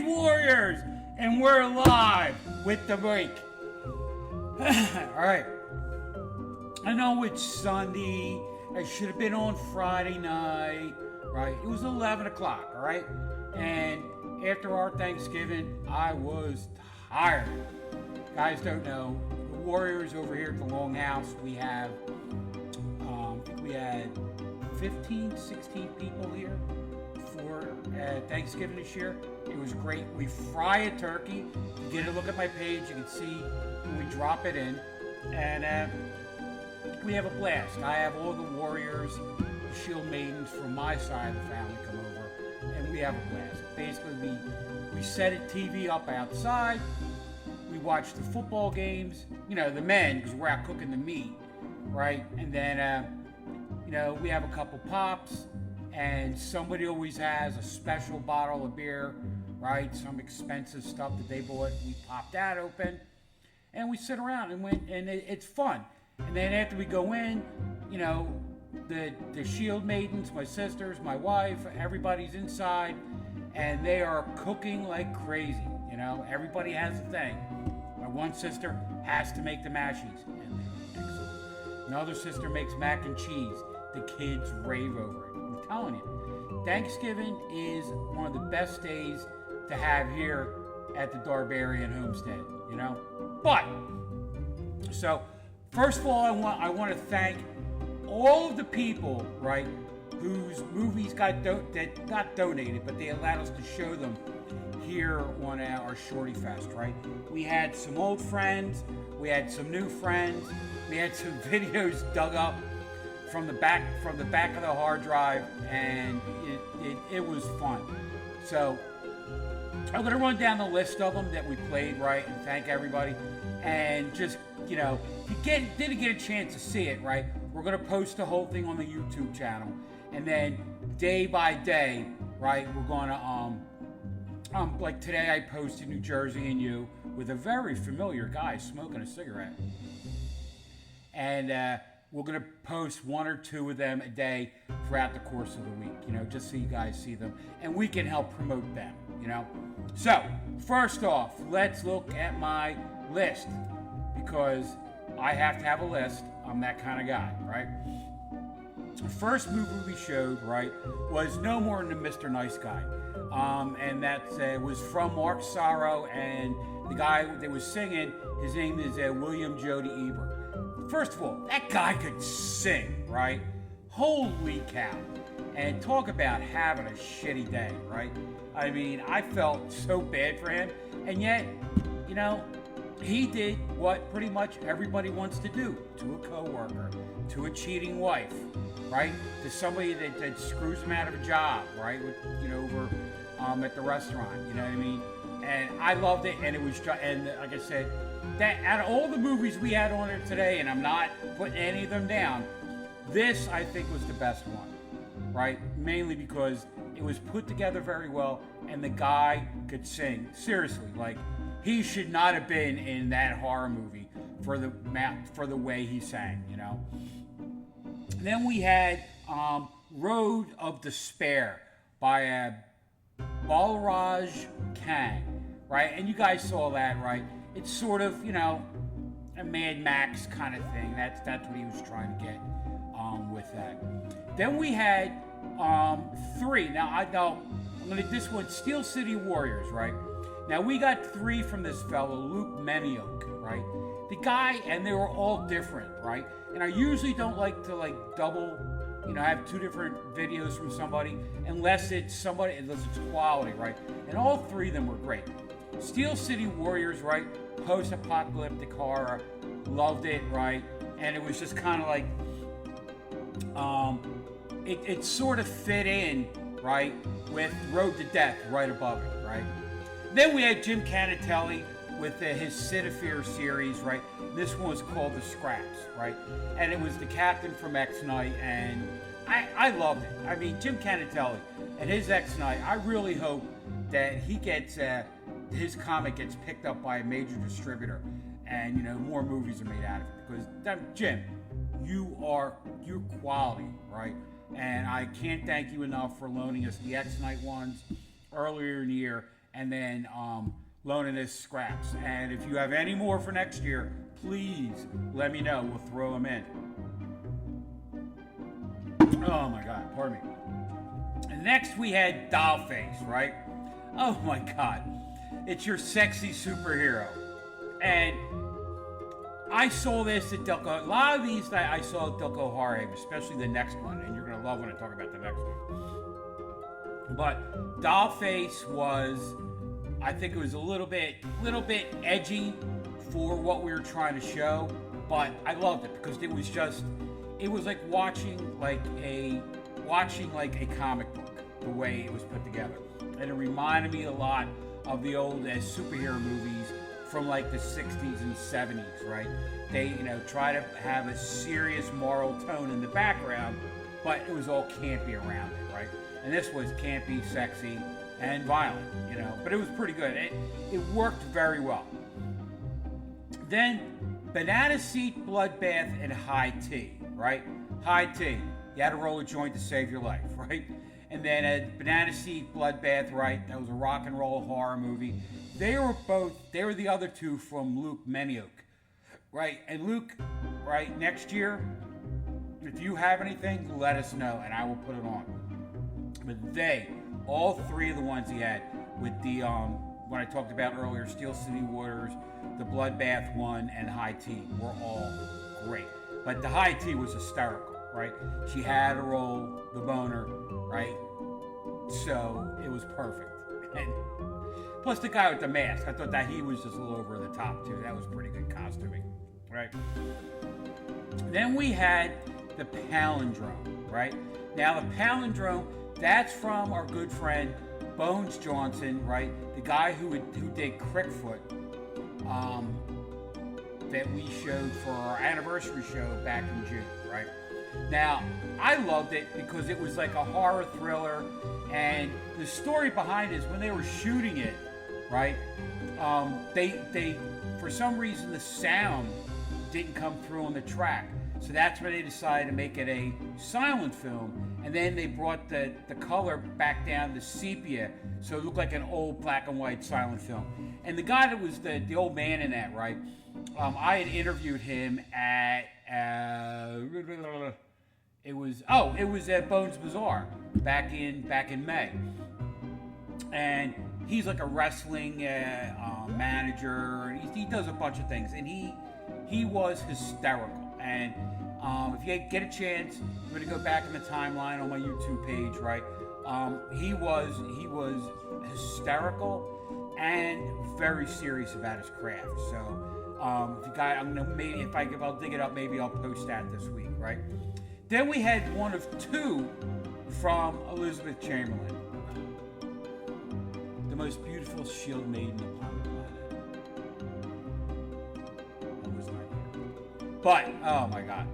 Warriors, and we're live with the break. All right. I know it's Sunday. I should have been on Friday night, right? It was 11 o'clock, all right? And after our Thanksgiving, I was tired. Guys don't know, the Warriors over here at the Longhouse, we have, we had 15, 16 people here for Thanksgiving this year. It was great. We fry a turkey. You get a look at my page, you can see when we drop it in. And we have a blast. I have all the Warriors, Shield Maidens from my side of the family come over, and we have a blast. Basically, we set a TV up outside. We watch the football games, you know, the men, because we're out cooking the meat, right? And then, you know, we have a couple pops, and somebody always has a special bottle of beer, right? Some expensive stuff that they bought. We pop that open, and we sit around and it's fun. And then after we go in, you know, the Shield Maidens, my sisters, my wife, everybody's inside, and they are cooking like crazy. You know, everybody has a thing. My one sister has to make the mashies, and they're excellent. Another sister makes mac and cheese. The kids rave over it. I'm telling you, Thanksgiving is one of the best days to have here at the Darbarian homestead. You know, but so first of all, I want to thank all of the people, right, whose movies got not donated, but they allowed us to show them here on our Shortyfest, right? We had some old friends, we had some new friends, we had some videos dug up from the back of the hard drive, and it was fun. So I'm gonna run down the list of them that we played, right, and thank everybody. And just, you know, if you didn't get a chance to see it, right, we're gonna post the whole thing on the YouTube channel, and then day by day, right, we're gonna like today I posted New Jersey and You with a very familiar guy smoking a cigarette, and we're gonna post one or two of them a day throughout the course of the week, you know, just so you guys see them and we can help promote them, you know. So first off, let's look at my list, because I have to have a list. I'm that kind of guy, right? The first movie we showed, right, was No More Than Mr. Nice Guy. And that was from Mark Sorrow, and the guy that was singing, his name is William Jody Ebert. First of all, that guy could sing, right? Holy cow. And talk about having a shitty day, right? I mean, I felt so bad for him, and yet, you know, he did what pretty much everybody wants to do to a coworker, to a cheating wife, right? To somebody that screws him out of a job, right? With, you know, over at the restaurant, you know what I mean? And I loved it, and it was just, and like I said, that out of all the movies we had on there today, and I'm not putting any of them down, this I think was the best one, right? Mainly because it was put together very well, and the guy could sing. Seriously, like, he should not have been in that horror movie for the way he sang, you know. Then we had Road of Despair by Balraj Kang, right? And you guys saw that, right? It's sort of, you know, a Mad Max kind of thing. That's what he was trying to get with that. Then we had three. Now I'm gonna this one, Steel City Warriors, right? Now we got three from this fellow, Luke Manioc, right? The guy, and they were all different, right? And I usually don't like to double, you know, have two different videos from somebody unless it's quality, right? And all three of them were great. Steel City Warriors, right? Post-apocalyptic horror, loved it, right? And it was just kind of like, it sort of fit in, right, with Road to Death right above it, right? Then we had Jim Canatelli with his Citifer series, right? This one was called The Scraps, right? And it was the captain from X-Night, and I loved it. I mean, Jim Canatelli and his X-Night, I really hope that he gets, his comic gets picked up by a major distributor, and, you know, more movies are made out of it, because, Jim, you're quality, right? And I can't thank you enough for loaning us the X-Night ones earlier in the year, and then loaning us scraps. And if you have any more for next year, please let me know. We'll throw them in. Oh my God, pardon me. And next we had Dollface, right? Oh my God. It's your sexy superhero. And I saw this at Delco. A lot of these that I saw at Delco Horror, especially the next one, and you're gonna love when I talk about the next one. But Dollface was, I think it was a little bit edgy for what we were trying to show, but I loved it because it was like watching like a comic book, the way it was put together, and it reminded me a lot of the old superhero movies from like the 60s and 70s, right? They, try to have a serious moral tone in the background, but it was all campy around it, right? And this was campy, sexy, and violent, but it was pretty good. It worked very well. Then, Banana Seat, Bloodbath, and High Tea, right? High Tea, you had to roll a joint to save your life, right? And then Banana Seat, Bloodbath, right? That was a rock and roll horror movie. They were the other two from Luke Menioke, right? And Luke, right, next year, if you have anything, let us know and I will put it on. But all three of the ones he had with the, when I talked about earlier, Steel City Waters, the Bloodbath one, and High Tea were all great. But the High Tea was hysterical, right? She had to roll the boner, right? So it was perfect. And plus the guy with the mask, I thought that he was just a little over the top too. That was pretty good costuming, right? Then we had the Palindrome, right? Now the Palindrome, that's from our good friend Bones Johnson, right? The guy who did Crickfoot, that we showed for our anniversary show back in June, right? Now, I loved it because it was like a horror thriller, and the story behind it is when they were shooting it, right? They for some reason the sound didn't come through on the track, so that's when they decided to make it a silent film, and then they brought the color back down to sepia, so it looked like an old black and white silent film. And the guy that was the old man in that, right? I had interviewed him at it was at Bones Bazaar back in May, and he's like a wrestling manager. He does a bunch of things, and he was hysterical. And if you get a chance, I'm going to go back in the timeline on my YouTube page, right? He was hysterical and very serious about his craft. So if I'll dig it up, maybe I'll post that this week, right? Then we had one of two from Elizabeth Chamberlain, the most beautiful shield maiden upon the planet. I was not here, but oh my God!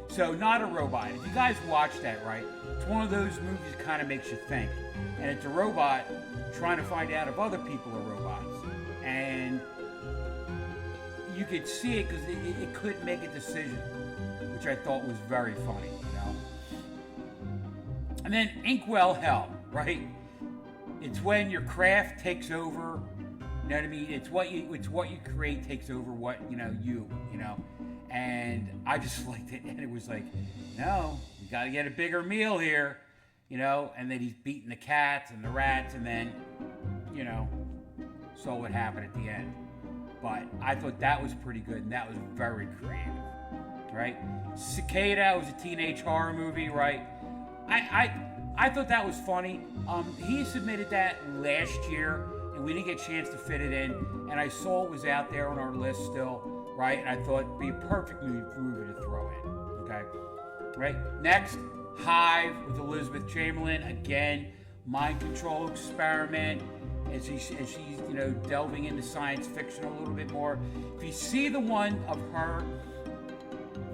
So Not a Robot. If you guys watch that, right, it's one of those movies that kind of makes you think, and it's a robot trying to find out if other people are robots, and you could see it because it couldn't make a decision, which I thought was very funny, And then Inkwell Hell, right? It's when your craft takes over. You know what I mean? It's what you create takes over what you. And I just liked it, and it was like, no, you got to get a bigger meal here, And then he's beating the cats and the rats, and then, saw what happened at the end. But I thought that was pretty good, and that was very creative, right? Cicada was a teenage horror movie, right? I thought that was funny. He submitted that last year, and we didn't get a chance to fit it in. And I saw it was out there on our list still, right? And I thought it'd be a perfect movie to throw in, okay? Right? Next, Hive with Elizabeth Chamberlain. Again, mind control experiment. As she's delving into science fiction a little bit more. If you see the one of her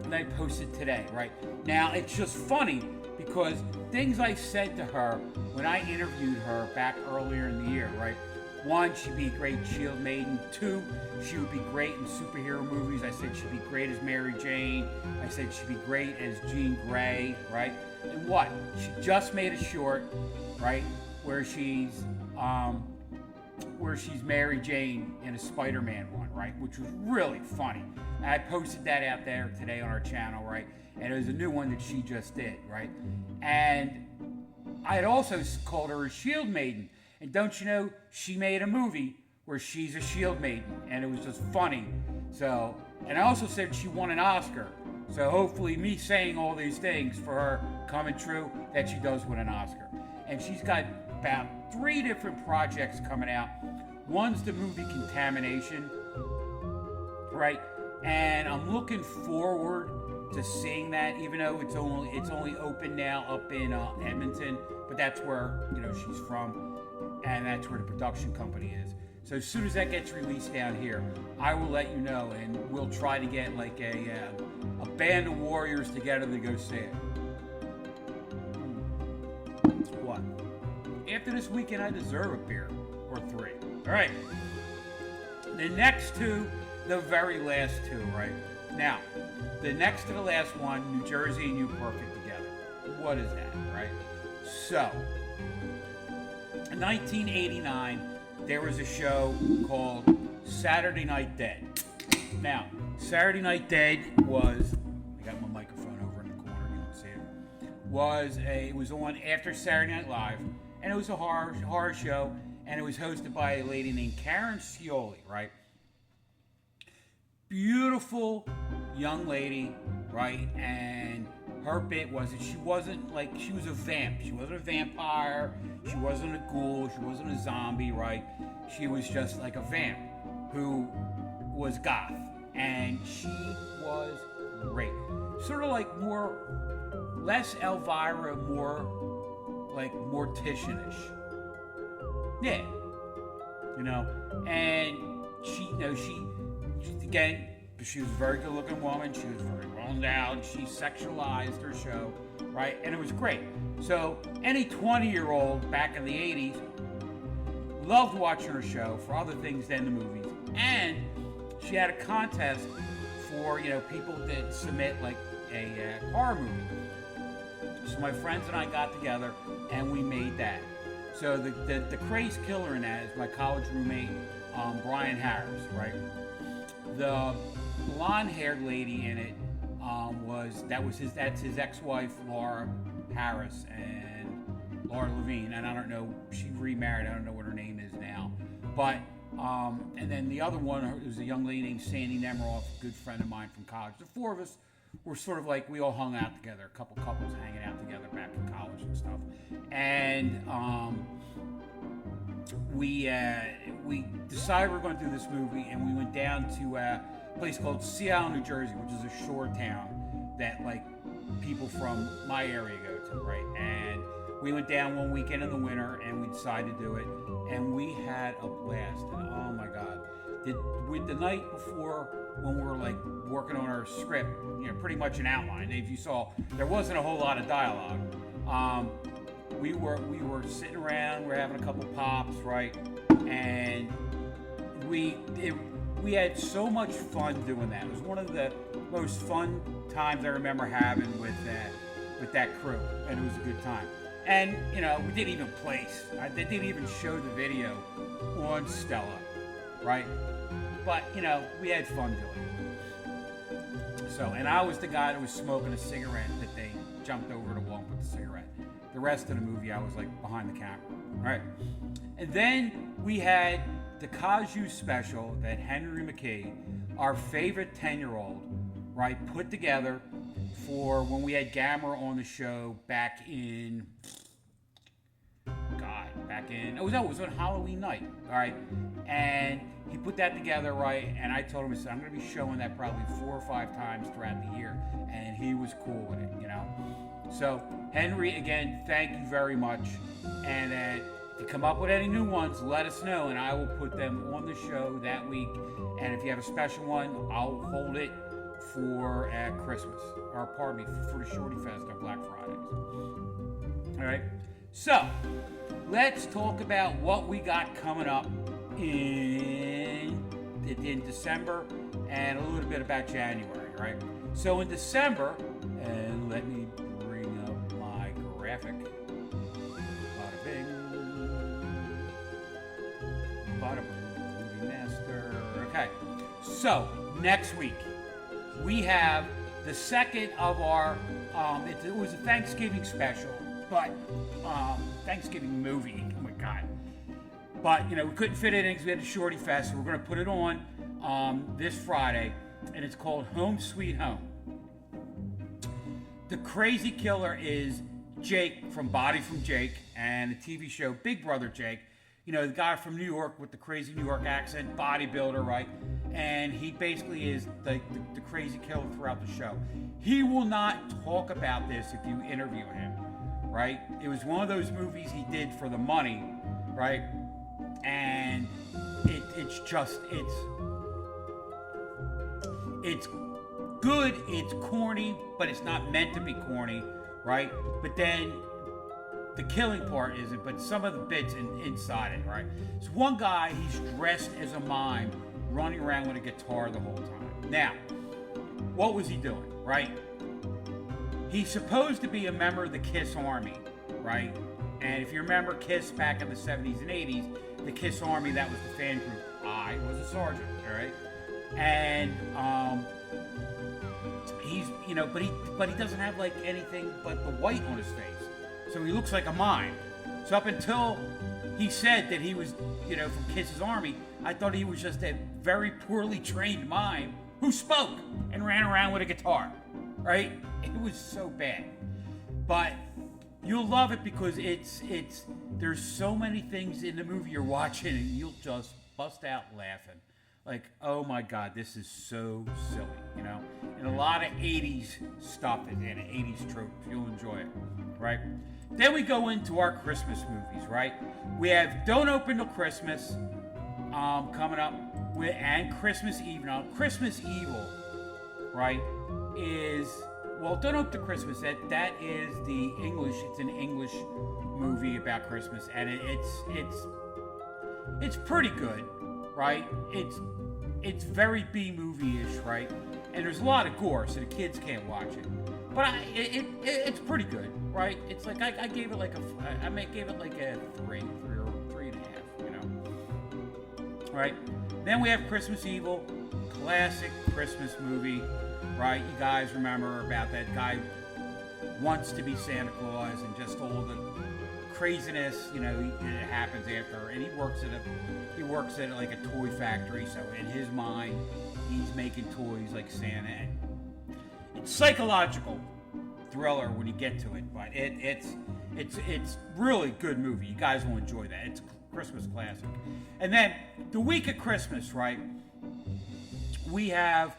that I posted today, right? Now, it's just funny because things I said to her when I interviewed her back earlier in the year, right? One, she'd be a great shield maiden. Two, she would be great in superhero movies. I said she'd be great as Mary Jane. I said she'd be great as Jean Grey, right? And what? She just made a short, right? Where she's where she's Mary Jane in a Spider-Man one, right? Which was really funny. I posted that out there today on our channel, right? And it was a new one that she just did, right? And I had also called her a Shield Maiden. And don't you know, she made a movie where she's a Shield Maiden. And it was just funny. So, and I also said she won an Oscar. So hopefully me saying all these things for her coming true, that she does win an Oscar. And she's got about 3 different projects coming out. One's the movie Contamination, right? And I'm looking forward to seeing that, even though it's only open now up in Edmonton, but that's where she's from, and that's where the production company is. So as soon as that gets released down here, I will let you know, and we'll try to get like a band of warriors together to go see it. What? After this weekend, I deserve a beer or 3. All right. The next 2, the very last 2, right? Now, the next to the last one, New Jersey and You Perfect Together. What is that, right? So, in 1989, there was a show called Saturday Night Dead. Now, Saturday Night Dead was, I got my microphone over in the corner, you don't see it, it was on after Saturday Night Live, and it was a horror show, and it was hosted by a lady named Karen Scioli, right? Beautiful young lady, right? And her bit was that she wasn't like, she was a vamp. She wasn't a vampire. She wasn't a ghoul. She wasn't a zombie, right? She was just like a vamp who was goth. And she was great. Sort of like less Elvira, more like Mortician-ish. Yeah. And she again, she was a very good-looking woman. She was very well-endowed. She sexualized her show, right? And it was great. So any 20-year-old back in the 80s loved watching her show for other things than the movies. And she had a contest for, people that submit like a horror movie. So my friends and I got together and we made that. So the crazed killer in that is my college roommate, Brian Harris, right? The blonde-haired lady in it that's his ex-wife Laura Harris and Laura Levine, and I don't know, she remarried. I don't know what her name is now, but and then the other one was a young lady named Sandy Nemiroff, a good friend of mine from college. The 4 of us were sort of like, we all hung out together, a couple couples hanging out together back in college and stuff, and we decided we were going to do this movie, and we went down to a place called Seattle, New Jersey, which is a shore town that like people from my area go to, right? And we went down one weekend in the winter, and we decided to do it, and we had a blast. And oh my God, the night before when we were like working on our script, pretty much an outline. If you saw, there wasn't a whole lot of dialogue. We were sitting around, we're having a couple pops, right? And we had so much fun doing that. It was one of the most fun times I remember having with that crew, and it was a good time. And we didn't even place. They didn't even show the video on Stella, right? But we had fun doing it. So, and I was the guy that was smoking a cigarette that they jumped over to walk with the cigarette. The rest of the movie, I was like behind the camera. All right. And then we had the Caillou special that Henry McKay, our favorite 10-year-old, right, put together for when we had Gamera on the show back in, it was on Halloween night, all right? And he put that together, right? And I told him, I said, I'm going to be showing that probably 4 or 5 times throughout the year. And he was cool with it, So, Henry, again, thank you very much. And if you come up with any new ones, let us know, and I will put them on the show that week. And if you have a special one, I'll hold it for Christmas, or pardon me, for the Shortyfest on Black Fridays. All right. So, let's talk about what we got coming up in December, and a little bit about January, right? So in December, and let me bring up my graphic. Bada bing. Okay. So, next week, we have the second of our, it was a Thanksgiving special, but, Thanksgiving movie. Oh my God. But, we couldn't fit it in because we had a Shortyfest, so we're going to put it on this Friday, and it's called Home Sweet Home. The crazy killer is Jake from Body from Jake and the TV show Big Brother Jake. The guy from New York with the crazy New York accent, bodybuilder, right? And he basically is the crazy killer throughout the show. He will not talk about this if you interview him, right? It was one of those movies he did for the money, right? And it's good, it's corny, but it's not meant to be corny, right? But then the killing part isn't, but some of the bits inside it, right? So one guy, he's dressed as a mime, running around with a guitar the whole time. Now, what was he doing, right? He's supposed to be a member of the KISS Army, right? And if you remember KISS back in the 70s and 80s, the KISS Army, that was the fan group. I was a sergeant, all right? And he's, but he doesn't have like anything but the white on his face. So he looks like a mime. So up until he said that he was, from KISS's Army, I thought he was just a very poorly trained mime who spoke and ran around with a guitar, right? It was so bad. But you'll love it because there's so many things in the movie you're watching and you'll just bust out laughing. Like, oh my God, this is so silly, And a lot of 80s stuff is in it, 80s tropes. You'll enjoy it, right? Then we go into our Christmas movies, right? We have Don't Open Till Christmas coming up, and Christmas Eve. Now, Christmas Evil, right, Don't Open Till Christmas, that is the English, it's an English movie about Christmas, and it's pretty good, right? It's very B-movie-ish, right? And there's a lot of gore, so the kids can't watch it. But it's pretty good, right? It's like I gave it like a 3 or 3.5, Right? Then we have Christmas Evil, classic Christmas movie, right? You guys remember about that guy wants to be Santa Claus and just all the craziness, it happens after, and he works at like a toy factory, so in his mind, he's making toys like Santa, and it's psychological thriller when you get to it, but it's really good movie. You guys will enjoy that. It's a Christmas classic. And then the week of Christmas, right? We have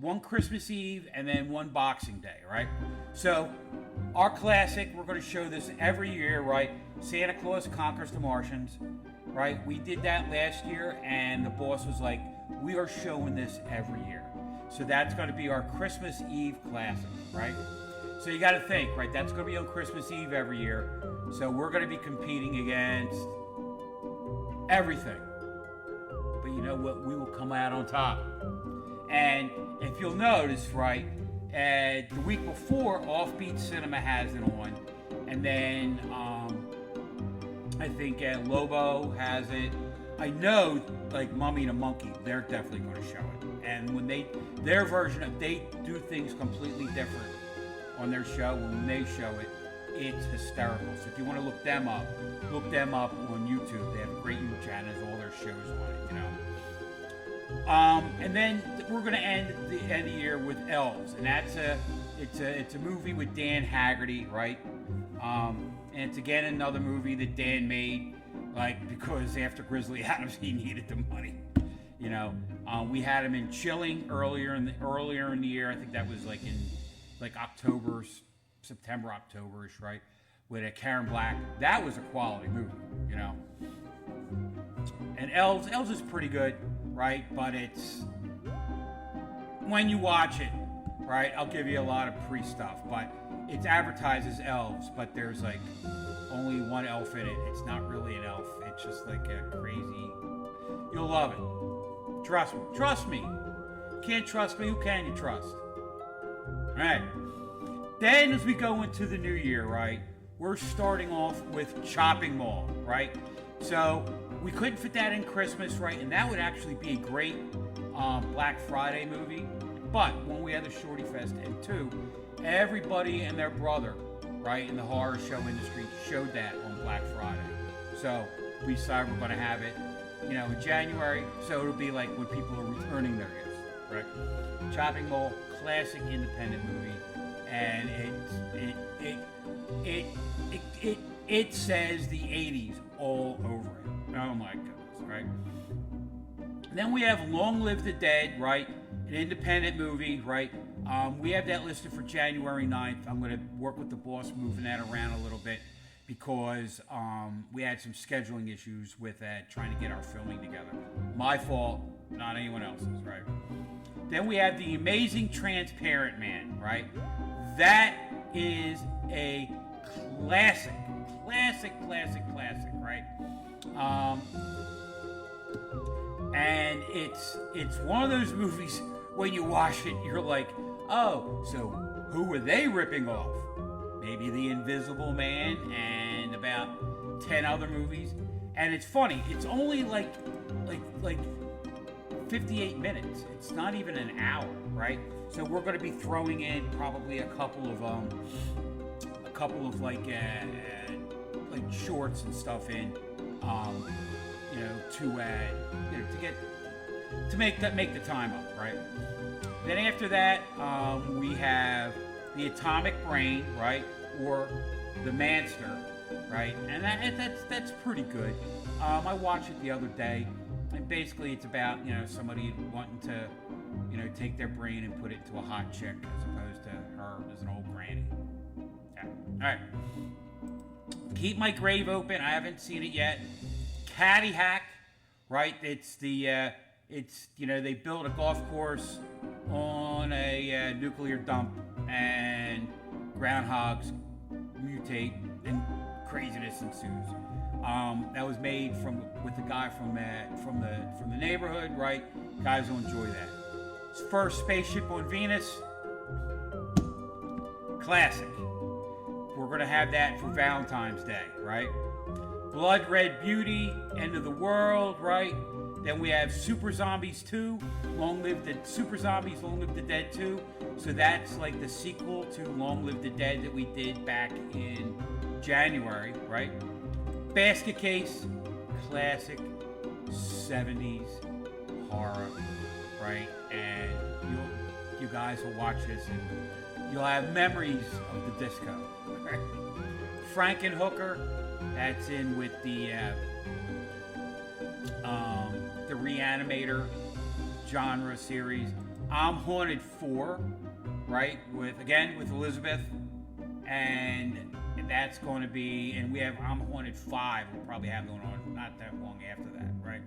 one Christmas Eve and then one Boxing Day, right? So our classic, we're going to show this every year, right? Santa Claus Conquers the Martians, right? We did that last year, and the boss was like, we are showing this every year. So that's going to be our Christmas Eve classic, right? So you got to think, right? That's going to be on Christmas Eve every year. So we're going to be competing against everything. But you know what? We will come out on top. And if you'll notice, right, the week before, Offbeat Cinema has it on. And then I think Lobo has it. I know, like Mummy and a Monkey, they're definitely going to show it. And when they do things completely different on their show. When they show it, it's hysterical. So if you want to look them up on YouTube. They have great YouTube channels, all their shows on it, And then we're going to end the end of the year with Elves, and it's a movie with Dan Haggerty, right? And it's again another movie that Dan made, because after Grizzly Adams, he needed the money. We had him in Chilling earlier in the year. I think that was in October, September, October-ish, right? With Karen Black. That was a quality movie, And Elves is pretty good, right? But it's, when you watch it, right? I'll give you a lot of pre-stuff, but it's advertised as Elves, but there's only one elf in it. It's not really an elf. It's just a crazy. You'll love it. Trust me. Trust me. Can't trust me. Who can you trust? All right. Then as we go into the new year, right? We're starting off with Chopping Mall, right? So we couldn't fit that in Christmas, right? And that would actually be a great Black Friday movie. But when we had the Shortyfest, and two, everybody and their brother, right, in the horror show industry showed that on Black Friday. So we decided we're going to have it, in January. So it'll be like when people are returning their gifts, right? Chopping Mall, classic independent movie, and it says the 80s all over it. Oh my goodness, right? Then we have Long Live the Dead, right? An independent movie, right? We have that listed for January 9th. I'm going to work with the boss moving that around a little bit because we had some scheduling issues with trying to get our filming together. My fault, not anyone else's, right? Then we have The Amazing Transparent Man, right? That is a classic, right? And it's one of those movies when you watch it, you're like, oh, so who were they ripping off? Maybe The Invisible Man and about 10 other movies. And it's funny, it's only like 58 minutes. It's not even an hour, right? So we're going to be throwing in probably a couple of like shorts and stuff in, to make the time up, right? Then after that, we have The Atomic Brain, right, or The Manster, right, and that's pretty good. I watched it the other day, and basically it's about somebody wanting to take their brain and put it into a hot chick as opposed to her as an old granny. Yeah. All right. Keep My Grave Open. I haven't seen it yet. Caddyshack, right? It's they build a golf course on a nuclear dump, and groundhogs mutate and craziness ensues. That was made with the guy from the neighborhood, right? Guys will enjoy that. His first spaceship on Venus, classic. We're gonna have that for Valentine's Day, right? Blood Red Beauty, End of the World, right? Then we have Super Zombies 2, Super Zombies, Long Live the Dead 2. So that's like the sequel to Long Live the Dead that we did back in January, right? Basket Case, classic 70s horror, right? And you guys will watch this and you'll have memories of the disco, right? Frankenhooker, that's in with the Reanimator genre series. I'm Haunted 4, right? With Elizabeth, and that's going to be, and we have I'm Haunted 5. We'll probably have going on not that long after that, right?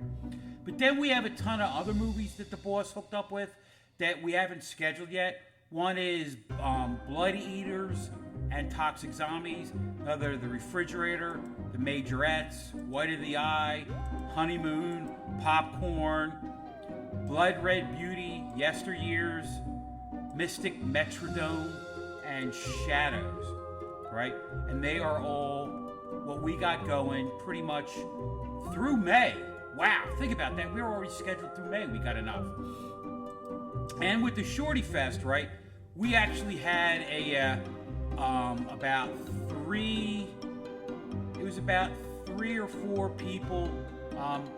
But then we have a ton of other movies that the boss hooked up with that we haven't scheduled yet. One is Blood Eaters and Toxic Zombies. Another, The Refrigerator, The Majorettes, White of the Eye, Honeymoon, Popcorn, Blood Red Beauty, Yesteryears, Mystic Metrodome, and Shadows, right? And they are all what we got going pretty much through May. Wow, think about that. We were already scheduled through May. We got enough. And with the Shortyfest, right, we actually had about three or four people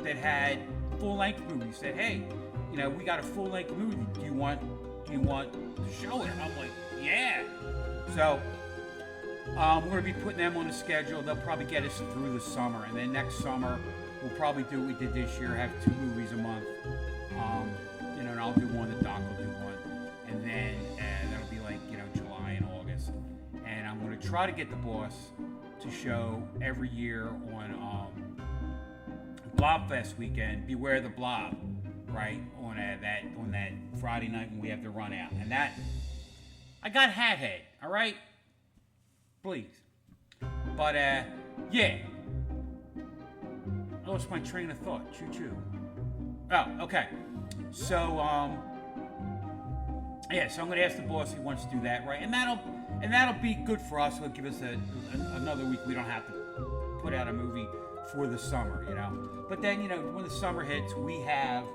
that had full-length movies. Said, hey, we got a full-length movie. Do you want to show it? And I'm like, yeah. So we're going to be putting them on the schedule. They'll probably get us through the summer, and then next summer we'll probably do what we did this year, have 2 movies a month. And I'll do one, the doc will do one, and then that'll be like July and August. And I'm going to try to get the boss to show every year on Blobfest weekend, Beware the Blob, right, on that Friday night when we have to run out. And that, I got hat head, all right? Please. But, yeah. I lost my train of thought. Choo-choo. Oh, okay. So, so I'm going to ask the boss if he wants to do that, right? And that'll be good for us. It'll give us another week. We don't have to put out a movie for the summer, you know. But then, you know, when the summer hits, we have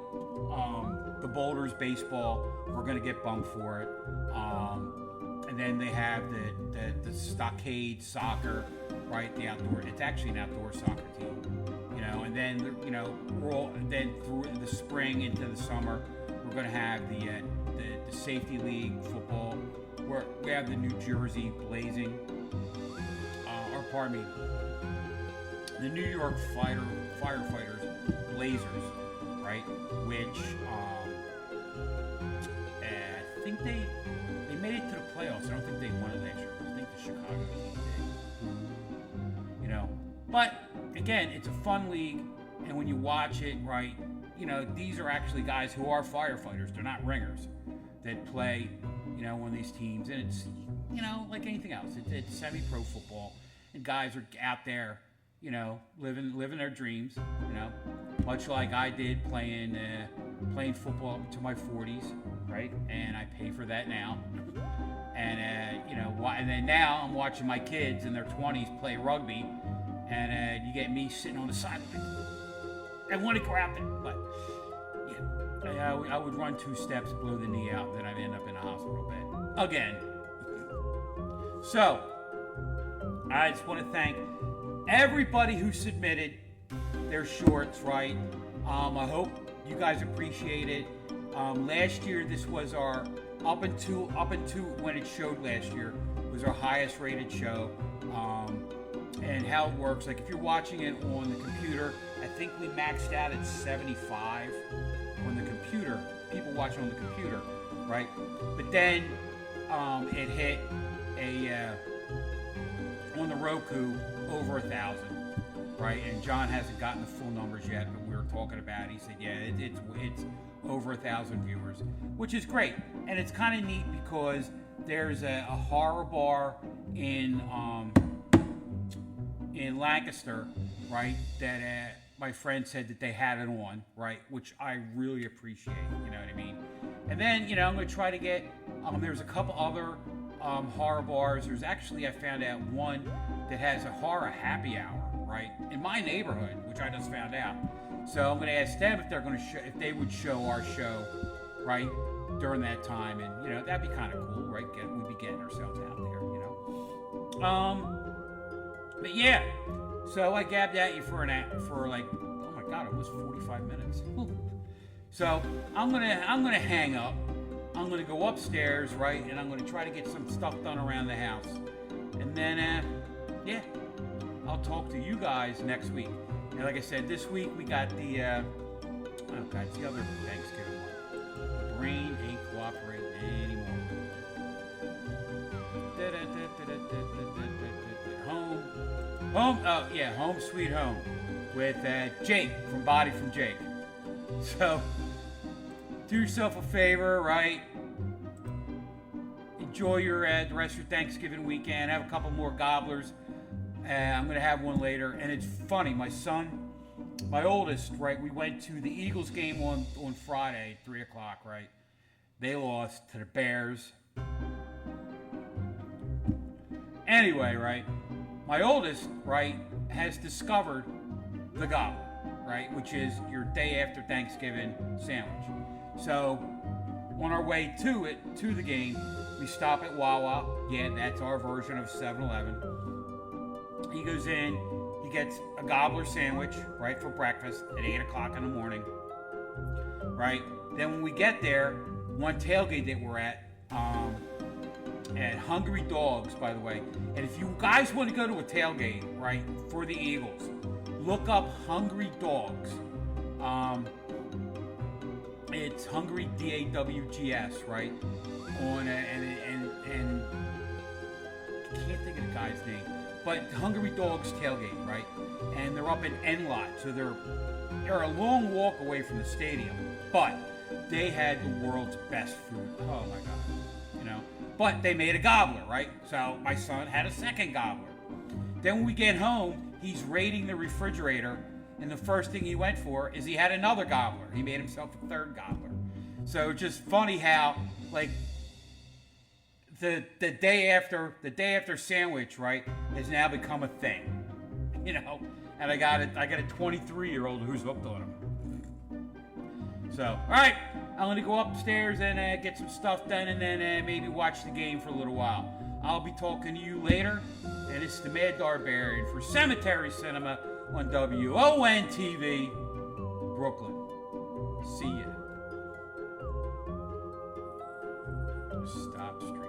the Boulders baseball. We're going to get bumped for it. And then they have the Stockade soccer, right? The outdoor. It's actually an outdoor soccer team, you know. And then, you know, then through the spring into the summer, we're going to have the Safety League football. We have the New Jersey Blazing, the New York Firefighters Blazers, right? Which I think they made it to the playoffs. I don't think they won it last year. I think the Chicago team did. You know, but again, it's a fun league, and when you watch it, right, you know, these are actually guys who are firefighters. They're not ringers that play, you know, on these teams, and it's, you know, like anything else. It's semi-pro football, and guys are out there, you know, living their dreams, you know, much like I did playing football up to my 40s, right? And I pay for that now. And you know, and then now I'm watching my kids in their 20s play rugby, and you get me sitting on the sideline. I want to go out there, but yeah, I would run 2 steps, blow the knee out, then I'd end up in a hospital bed again. So I just want to thank everybody who submitted their shorts, right? I hope you guys appreciate it. Last year, this was our up until when it showed last year was our highest rated show. And how it works, like if you're watching it on the computer, I think we maxed out at 75 on the computer. People watching on the computer, right? But then it hit on the Roku over 1,000, right? And John hasn't gotten the full numbers yet, but we were talking about it. He said, yeah, it's over 1,000 viewers, which is great. And it's kind of neat because there's a horror bar in Lancaster, right? That my friend said that they had it on, right? Which I really appreciate, you know what I mean? And then, you know, I'm going to try to get, there's a couple other horror bars. There's actually, I found out one that has a horror happy hour, right? In my neighborhood, which I just found out. So I'm going to ask them if they're going to if they would show our show, right, during that time. And, you know, that'd be kind of cool, right? We'd be getting ourselves out there, you know? But yeah, so I gabbed at you for like, oh my God, it was 45 minutes. So I'm gonna hang up. I'm gonna go upstairs, right, and I'm gonna try to get some stuff done around the house, and then yeah, I'll talk to you guys next week. And like I said, this week we got the oh God, it's the other Thanksgiving one. The brain ain't cooperating anymore. Home Sweet Home with Jake from Body from Jake. So do yourself a favor, right? Enjoy your the rest of your Thanksgiving weekend. Have a couple more gobblers. I'm gonna have one later. And it's funny, my son, my oldest, right? We went to the Eagles game on Friday, 3 o'clock, right? They lost to the Bears. Anyway, right? My oldest, right, has discovered the gobbler, right, which is your day after Thanksgiving sandwich. So on our way to the game, we stop at Wawa. Yeah, that's our version of 7-Eleven. He goes in, he gets a gobbler sandwich, right, for breakfast at 8 o'clock in the morning, right? Then when we get there, one tailgate that we're at Hungry Dogs, by the way. And if you guys want to go to a tailgate, right, for the Eagles, look up Hungry Dogs. It's Hungry DAWGS, right? On and I can't think of the guy's name, but Hungry Dogs tailgate, right? And they're up in N-Lot, so they're a long walk away from the stadium, but they had the world's best food. Oh my God, you know. But they made a gobbler, right? So my son had a second gobbler. Then when we get home, he's raiding the refrigerator, and the first thing he went for is he had another gobbler. He made himself a third gobbler. So just funny how, like, the day after sandwich, right, has now become a thing. You know, and I got a 23-year-old who's hooked on them. So, all right, I'm gonna go upstairs and get some stuff done, and then maybe watch the game for a little while. I'll be talking to you later, and it's the Mad Darbarian for Cemetery Cinema on WON-TV, Brooklyn. See ya. Stop streaming.